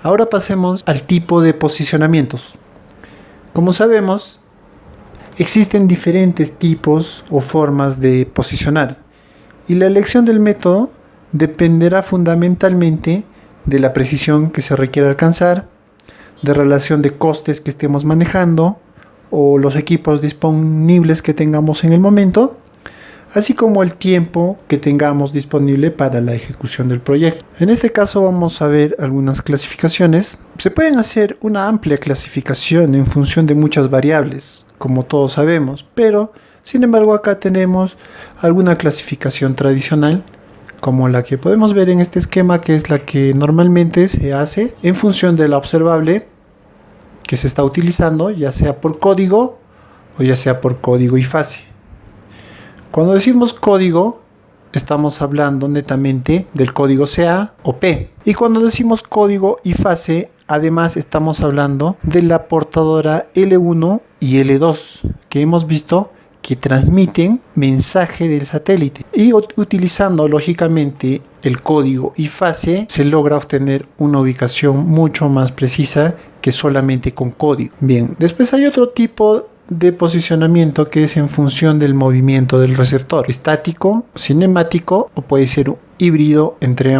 Ahora pasemos al tipo de posicionamientos. Como sabemos, existen diferentes tipos o formas de posicionar, y la elección del método dependerá fundamentalmente de la precisión que se requiere alcanzar, de relación de costes que estemos manejando o los equipos disponibles que tengamos en el momento, así como el tiempo que tengamos disponible para la ejecución del proyecto. En este caso vamos a ver algunas clasificaciones. Se pueden hacer una amplia clasificación en función de muchas variables, como todos sabemos, pero sin embargo acá tenemos alguna clasificación tradicional, como la que podemos ver en este esquema, que es la que normalmente se hace en función de la observable que se está utilizando, ya sea por código o ya sea por código y fase. Cuando decimos código, estamos hablando netamente del código CA o P. Y cuando decimos código y fase, además estamos hablando de la portadora L1 y L2, que hemos visto que transmiten mensaje del satélite. Y utilizando lógicamente el código y fase, se logra obtener una ubicación mucho más precisa que solamente con código. Bien, después hay otro tipo de posicionamiento que es en función del movimiento del receptor, estático, cinemático o puede ser híbrido entre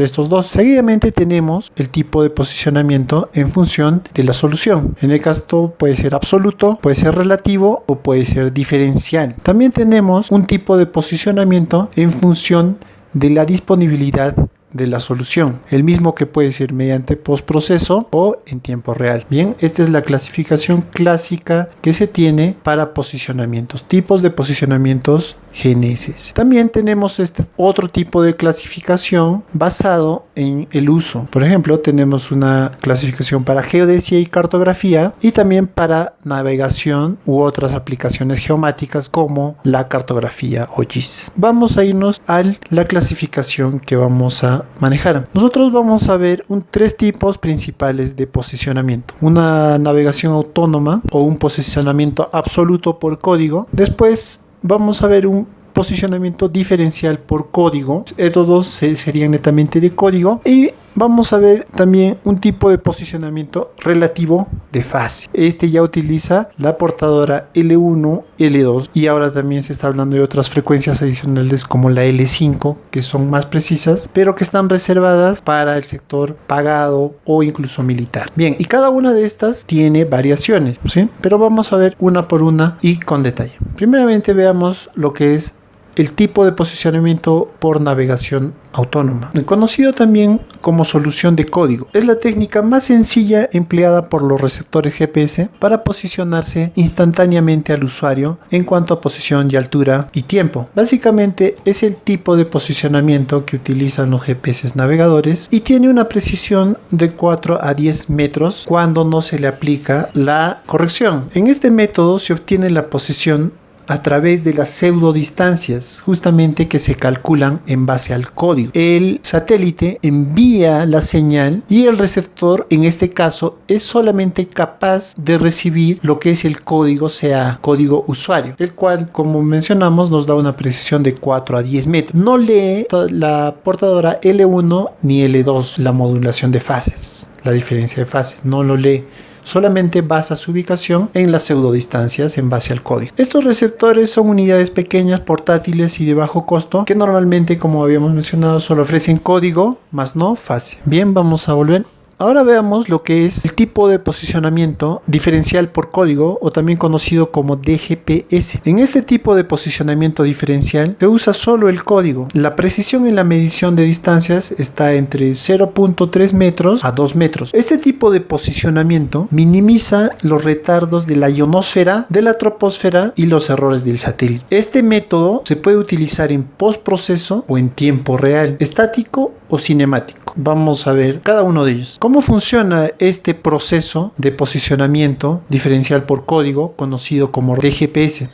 estos dos. Seguidamente tenemos el tipo de posicionamiento en función de la solución. En el caso puede ser absoluto, puede ser relativo o puede ser diferencial. También tenemos un tipo de posicionamiento en función de la disponibilidad de la solución, el mismo que puede ser mediante postproceso o en tiempo real. Bien, esta es la clasificación clásica que se tiene para posicionamientos, tipos de posicionamientos GNS. También tenemos este otro tipo de clasificación basado en el uso. Por ejemplo, tenemos una clasificación para geodesia y cartografía y también para navegación u otras aplicaciones geomáticas como la cartografía o GIS. Vamos a irnos a la clasificación que vamos a manejar. Nosotros vamos a ver tres tipos principales de posicionamiento: una navegación autónoma o un posicionamiento absoluto por código. Después vamos a ver un posicionamiento diferencial por código. Estos dos serían netamente de código. Y vamos a ver también un tipo de posicionamiento relativo de fase. Este ya utiliza la portadora L1, L2 y ahora también se está hablando de otras frecuencias adicionales como la L5, que son más precisas, pero que están reservadas para el sector pagado o incluso militar. Bien, y cada una de estas tiene variaciones, ¿sí? Pero vamos a ver una por una y con detalle. Primeramente veamos lo que es el tipo de posicionamiento por navegación autónoma, conocido también como solución de código. Es la técnica más sencilla empleada por los receptores GPS para posicionarse instantáneamente al usuario en cuanto a posición y altura y tiempo. Básicamente es el tipo de posicionamiento que utilizan los GPS navegadores y tiene una precisión de 4 a 10 metros cuando no se le aplica la corrección. En este método se obtiene la posición a través de las pseudodistancias, justamente que se calculan en base al código. El satélite envía la señal y el receptor, en este caso, es solamente capaz de recibir lo que es el código, sea código usuario, el cual, como mencionamos, nos da una precisión de 4 a 10 metros. No lee la portadora L1 ni L2 la modulación de fases, la diferencia de fases, no lo lee. Solamente basa su ubicación en las pseudodistancias en base al código. Estos receptores son unidades pequeñas, portátiles y de bajo costo que normalmente, como habíamos mencionado, solo ofrecen código, más no fase. Bien, vamos a volver. Ahora veamos lo que es el tipo de posicionamiento diferencial por código o también conocido como DGPS. En este tipo de posicionamiento diferencial se usa solo el código. La precisión en la medición de distancias está entre 0.3 metros a 2 metros. Este tipo de posicionamiento minimiza los retardos de la ionosfera, de la troposfera y los errores del satélite. Este método se puede utilizar en postproceso o en tiempo real, estático o cinemático. Vamos a ver cada uno de ellos. ¿Cómo funciona este proceso de posicionamiento diferencial por código, conocido como DGPS?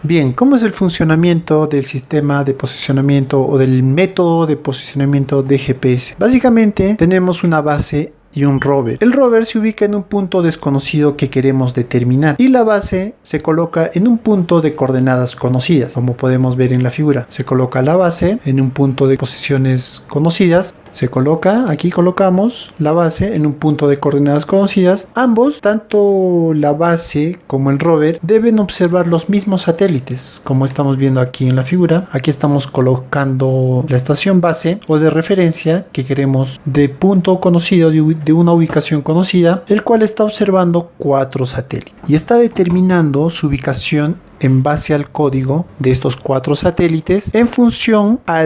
Bien, ¿cómo es el funcionamiento del sistema de posicionamiento o del método de posicionamiento DGPS? Básicamente tenemos una base y un rover. El rover se ubica en un punto desconocido que queremos determinar y la base se coloca en un punto de coordenadas conocidas, como podemos ver en la figura. Se coloca la base en un punto de posiciones conocidas Se coloca, aquí colocamos la base en un punto de coordenadas conocidas. Ambos, tanto la base como el rover, deben observar los mismos satélites, como estamos viendo aquí en la figura. Aquí estamos colocando la estación base o de referencia que queremos de punto conocido, de una ubicación conocida, el cual está observando 4 satélites y está determinando su ubicación en base al código de estos 4 satélites en función a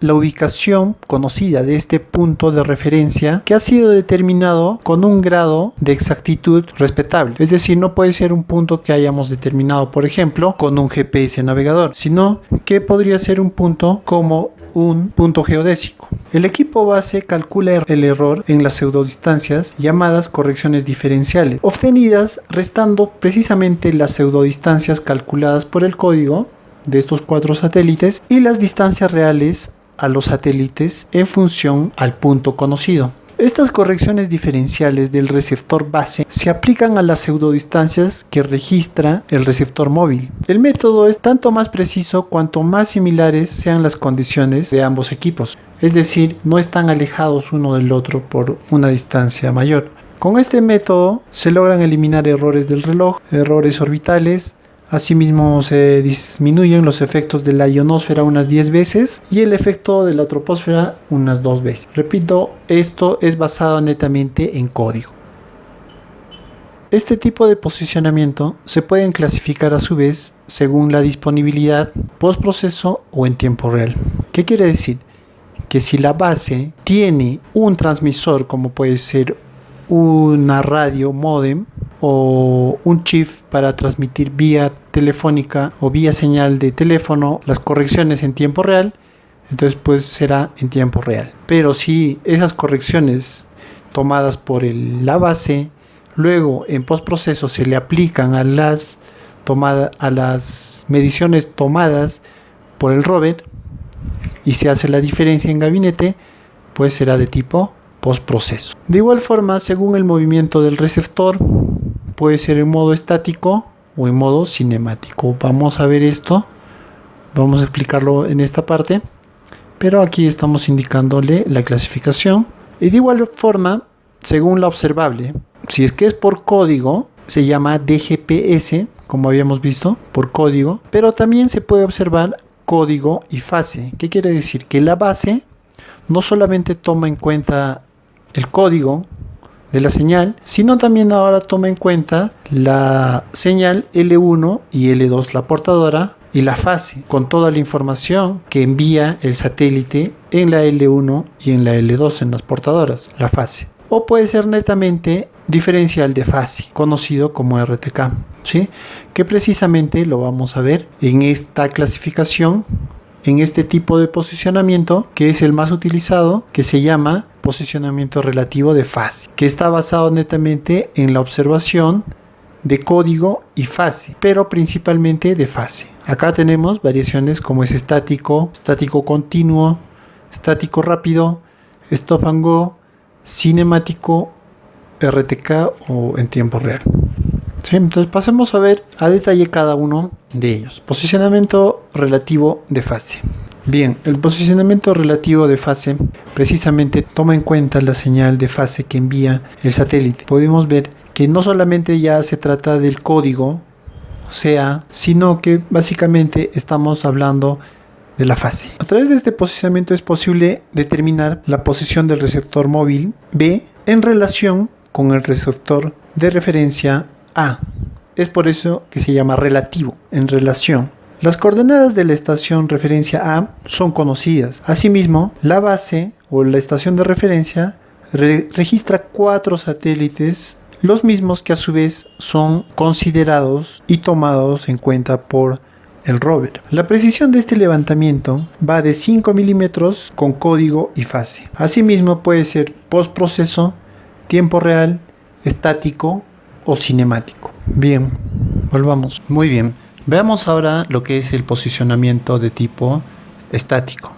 la ubicación conocida de este punto de referencia, que ha sido determinado con un grado de exactitud respetable. Es decir, no puede ser un punto que hayamos determinado, por ejemplo, con un GPS navegador, sino que podría ser un punto como un punto geodésico. El equipo base calcula el error en las pseudodistancias llamadas correcciones diferenciales, obtenidas restando precisamente las pseudodistancias calculadas por el código de estos 4 satélites y las distancias reales a los satélites en función al punto conocido. Estas correcciones diferenciales del receptor base se aplican a las pseudodistancias que registra el receptor móvil. El método es tanto más preciso cuanto más similares sean las condiciones de ambos equipos, es decir, no están alejados uno del otro por una distancia mayor. Con este método se logran eliminar errores del reloj, errores orbitales. Asimismo se disminuyen los efectos de la ionosfera unas 10 veces y el efecto de la troposfera unas 2 veces. Repito, esto es basado netamente en código. Este tipo de posicionamiento se pueden clasificar a su vez según la disponibilidad postproceso o en tiempo real. ¿Qué quiere decir? Que si la base tiene un transmisor, como puede ser una radio módem o un chip para transmitir vía telefónica o vía señal de teléfono las correcciones en tiempo real, entonces pues será en tiempo real. Pero si esas correcciones tomadas por la base luego en postproceso se le aplican a las mediciones tomadas por el rover y se hace la diferencia en gabinete, pues será de tipo postproceso. De igual forma, según el movimiento del receptor, puede ser en modo estático o en modo cinemático. Vamos a ver esto, vamos a explicarlo en esta parte, pero aquí estamos indicándole la clasificación. Y de igual forma, según la observable, si es que es por código, se llama DGPS, como habíamos visto, por código, pero también se puede observar código y fase. ¿Qué quiere decir? Que la base no solamente toma en cuenta el código de la señal, sino también ahora toma en cuenta la señal L1 y L2, la portadora, y la fase, con toda la información que envía el satélite en la L1 y en la L2, en las portadoras, la fase. O puede ser netamente diferencial de fase, conocido como RTK, ¿sí? Que precisamente lo vamos a ver en esta clasificación, en este tipo de posicionamiento, que es el más utilizado, que se llama posicionamiento relativo de fase, que está basado netamente en la observación de código y fase, pero principalmente de fase. Acá tenemos variaciones como es estático, estático continuo, estático rápido, stop and go, cinemático, RTK o en tiempo real. ¿Sí? Entonces pasemos a ver a detalle cada uno de ellos. Posicionamiento relativo de fase. Bien, el posicionamiento relativo de fase precisamente toma en cuenta la señal de fase que envía el satélite. Podemos ver que no solamente ya se trata del código SEA, sino que básicamente estamos hablando de la fase. A través de este posicionamiento es posible determinar la posición del receptor móvil B en relación con el receptor de referencia A. Es por eso que se llama relativo, en relación. Las coordenadas de la estación referencia A son conocidas. Asimismo, la base o la estación de referencia registra 4 satélites, los mismos que a su vez son considerados y tomados en cuenta por el rover. La precisión de este levantamiento va de 5 milímetros con código y fase. Asimismo puede ser postproceso, tiempo real, estático o cinemático. Bien, volvamos. Muy bien. Veamos ahora lo que es el posicionamiento de tipo estático.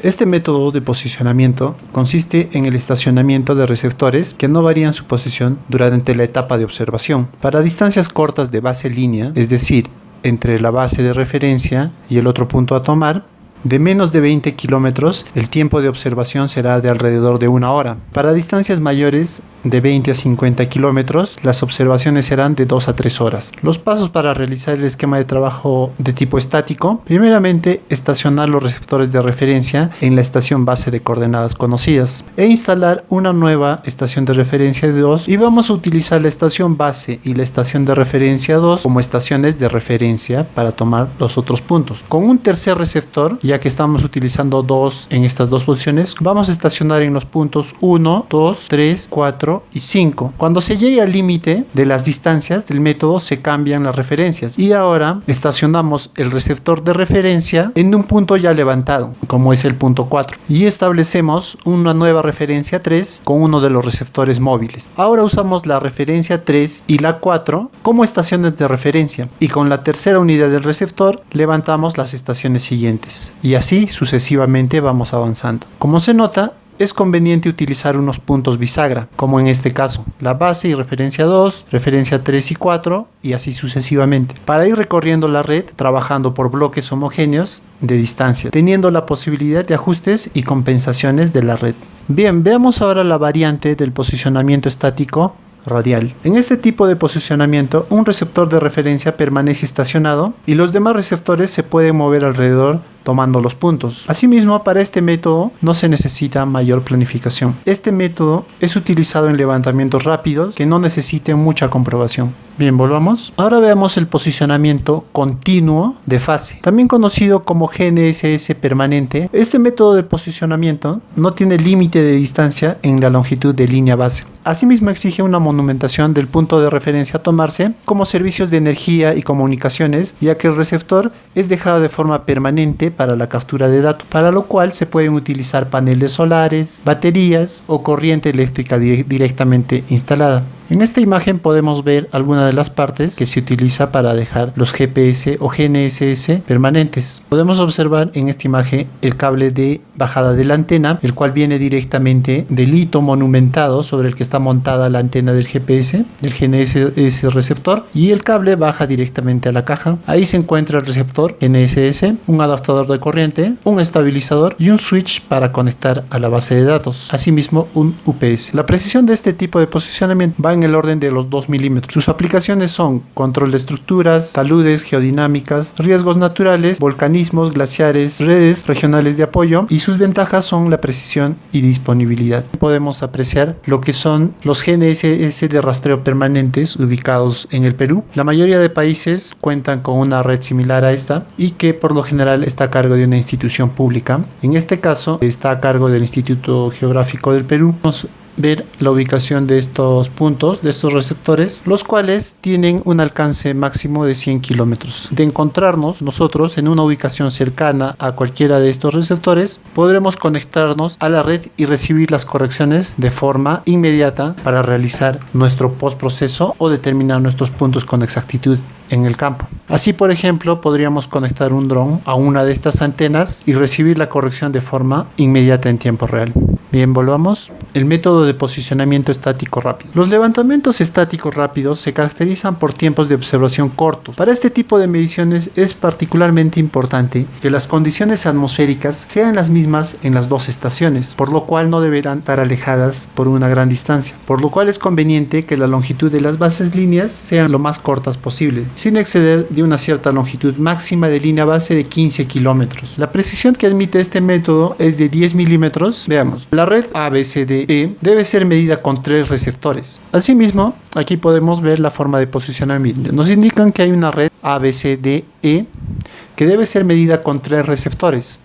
Este método de posicionamiento consiste en el estacionamiento de receptores que no varían su posición durante la etapa de observación. Para distancias cortas de base línea, es decir, entre la base de referencia y el otro punto a tomar, de menos de 20 kilómetros, el tiempo de observación será de alrededor de 1 hora. Para distancias mayores de 20 a 50 kilómetros, las observaciones serán de 2 a 3 horas. Los pasos para realizar el esquema de trabajo de tipo estático: primeramente, estacionar los receptores de referencia en la estación base de coordenadas conocidas e instalar una nueva estación de referencia de 2, y vamos a utilizar la estación base y la estación de referencia 2 como estaciones de referencia para tomar los otros puntos. Con un tercer receptor, ya que estamos utilizando 2 en estas dos posiciones, vamos a estacionar en los puntos 1, 2, 3, 4 y 5. Cuando se llegue al límite de las distancias del método, se cambian las referencias y ahora estacionamos el receptor de referencia en un punto ya levantado, como es el punto 4, y establecemos una nueva referencia 3 con uno de los receptores móviles. Ahora usamos la referencia 3 y la 4 como estaciones de referencia, y con la tercera unidad del receptor levantamos las estaciones siguientes, y así sucesivamente vamos avanzando. Como se nota, es conveniente utilizar unos puntos bisagra, como en este caso, la base y referencia 2, referencia 3 y 4, y así sucesivamente, para ir recorriendo la red trabajando por bloques homogéneos de distancia, teniendo la posibilidad de ajustes y compensaciones de la red. Bien, veamos ahora la variante del posicionamiento estático radial. En este tipo de posicionamiento, un receptor de referencia permanece estacionado y los demás receptores se pueden mover alrededor tomando los puntos. Asimismo, para este método no se necesita mayor planificación. Este método es utilizado en levantamientos rápidos que no necesiten mucha comprobación. Bien, volvamos. Ahora veamos el posicionamiento continuo de fase, también conocido como GNSS permanente. Este método de posicionamiento no tiene límite de distancia en la longitud de línea base. Asimismo, exige una monumentación del punto de referencia a tomarse como servicios de energía y comunicaciones, ya que el receptor es dejado de forma permanente para la captura de datos, para lo cual se pueden utilizar paneles solares, baterías o corriente eléctrica directamente instalada. En esta imagen podemos ver algunas de las partes que se utiliza para dejar los GPS o GNSS permanentes. Podemos observar en esta imagen el cable de bajada de la antena, el cual viene directamente del hito monumentado sobre el que está montada la antena del GPS, del GNSS receptor, y el cable baja directamente a la caja. Ahí se encuentra el receptor GNSS, un adaptador de corriente, un estabilizador y un switch para conectar a la base de datos, asimismo un UPS. La precisión de este tipo de posicionamiento va en el orden de los 2 milímetros. Sus aplicaciones son control de estructuras, taludes geodinámicas, riesgos naturales, volcanismos, glaciares, redes regionales de apoyo, y sus ventajas son la precisión y disponibilidad. Podemos apreciar lo que son los GNSS de rastreo permanentes ubicados en el Perú. La mayoría de países cuentan con una red similar a esta y que por lo general está a cargo de una institución pública. En este caso está a cargo del Instituto Geográfico del Perú. Vamos a ver la ubicación de estos puntos, de estos receptores, los cuales tienen un alcance máximo de 100 kilómetros. De encontrarnos nosotros en una ubicación cercana a cualquiera de estos receptores, podremos conectarnos a la red y recibir las correcciones de forma inmediata para realizar nuestro postproceso o determinar nuestros puntos con exactitud en el campo. Así, por ejemplo, podríamos conectar un dron a una de estas antenas y recibir la corrección de forma inmediata en tiempo real. Bien, volvamos. El método de posicionamiento estático rápido. Los levantamientos estáticos rápidos se caracterizan por tiempos de observación cortos. Para este tipo de mediciones es particularmente importante que las condiciones atmosféricas sean las mismas en las dos estaciones, por lo cual no deberán estar alejadas por una gran distancia, por lo cual es conveniente que la longitud de las bases líneas sean lo más cortas posible, sin exceder de una cierta longitud máxima de línea base de 15 kilómetros. La precisión que admite este método es de 10 milímetros. Veamos, la red ABCDE debe ser medida con 3 receptores. Asimismo, aquí podemos ver la forma de posicionamiento. Nos indican que hay una red ABCDE que debe ser medida con 3 receptores.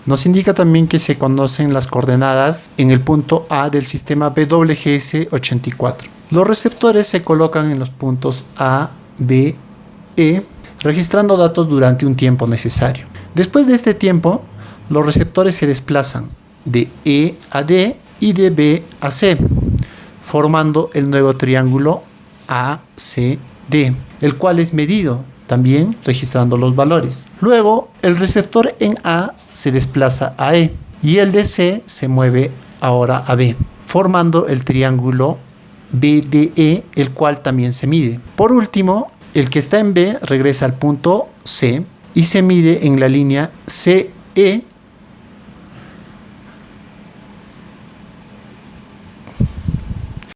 Nos indica también que se conocen las coordenadas en el punto A del sistema WGS84. Los receptores se colocan en los puntos A, B, E, registrando datos durante un tiempo necesario. Después de este tiempo, los receptores se desplazan de E a D y de B a C, formando el nuevo triángulo ACD, el cual es medido también registrando los valores. Luego, el receptor en A se desplaza a E y el de C se mueve ahora a B, formando el triángulo BDE, el cual también se mide. Por último, el que está en B regresa al punto C y se mide en la línea E